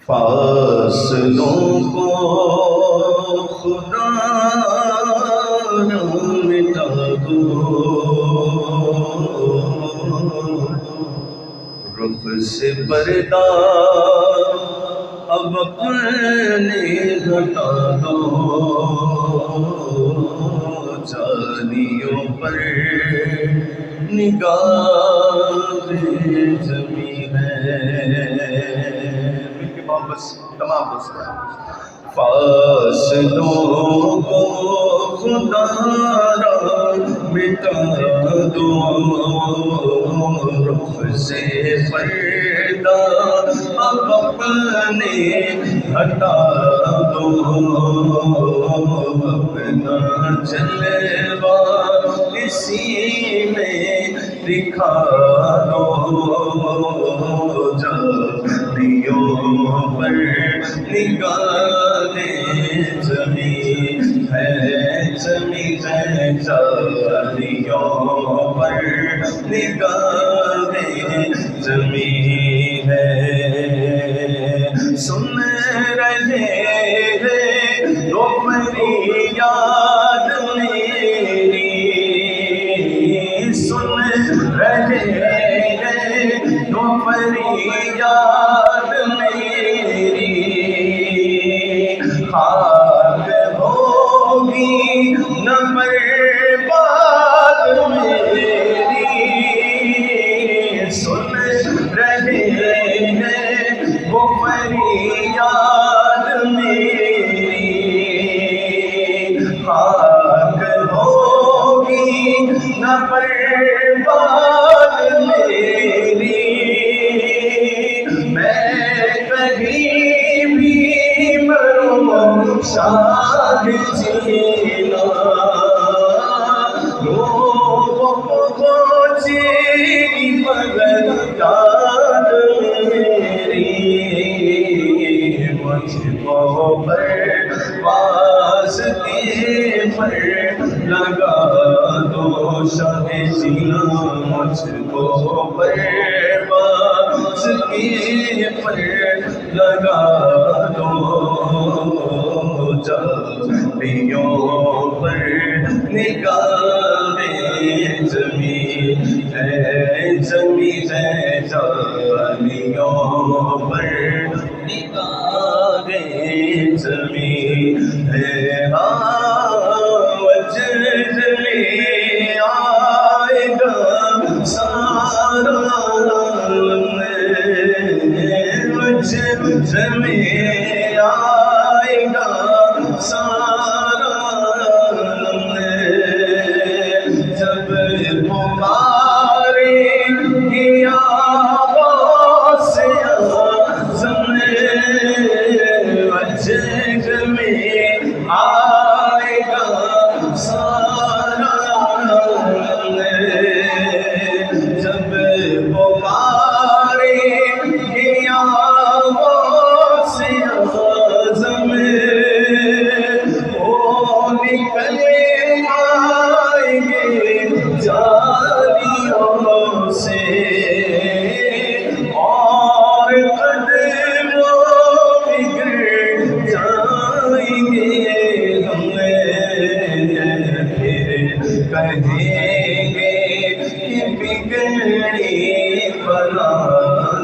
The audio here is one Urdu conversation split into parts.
فاصلوں کو خدا نہ مٹا دو، رخ سے پردہ اب اپنے ہٹا دو، جانیوں پر نگاہ زمین ہے، مل کے واپس تمام دوست فاصلوں کو خدا را مٹا دو، رخ سے پردہ اب اپنے ہٹا دو، اپنا جلوہ اسی میں دکھا دو، جانیوں پر نگاہ زمین ہے، زمین ہے، جانیوں پر نگاہ زمین ہے، سن رہے ہیں وہ فریاد میری، سن رہے ہیں وہ فریاد میری، خاک ہوگی نہ برباد میری، سن رہے ہیں وہ فریاد میری، خاک ہوگی نہ برباد میری، میں کہیں بھی مروں شاد جینا، لوگوں کو پہنچے گی مگر یاد میری، مجھ کو پرواز کے پر لگا دو شاہ سینا، مجھ کو پرواز کے پر لگا دو، جانیوں پر نگاہ زمین ہے، زمین ہے، جانیوں پر نگاہ زمین ہے، وجد میں آئے گا سارا، وجد میں آئے گا سارا، جب پکارے گی آواز اعظم، وجد میں آئے گا سارا، جب پکارے گی آواز اعظم، وہ نکل آئیں گے جانیوں سے، اور قدموں میں گر جائیں گے ہمیں، پھر کہیں گے کہ بگڑی بنا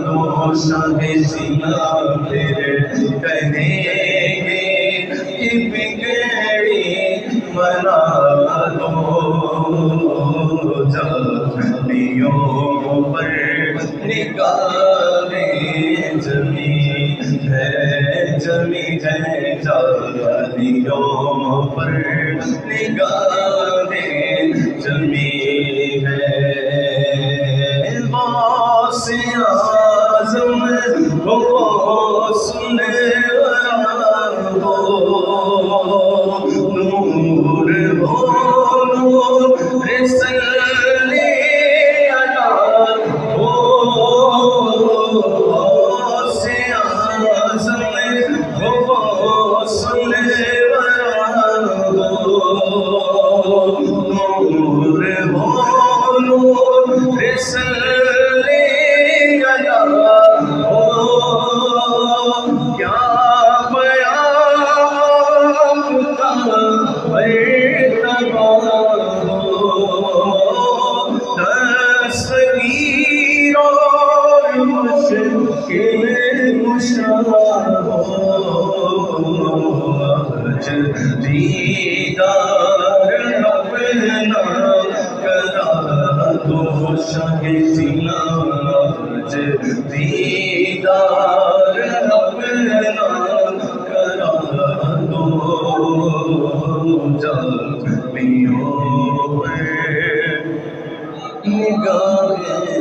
دو شاہ سینا، پھر کہیں گے کہ بگڑی بنا دو، جانیوں پر نگاہ زمین ہے، زمین ہے، جانیوں پر نگاہ زمین ہے، غوث اعظم وہ سنورا ہو، نور ہو، نور صلی علی ہو، غوث اعظم وہ سنورا ہو، نور ہو، نور صلی علی ہو، مشکل کشا آج دیدار اپنا کرا دو شاہ سینا آج دیدار اپنا کرا دو جامیوں میں نگاہیں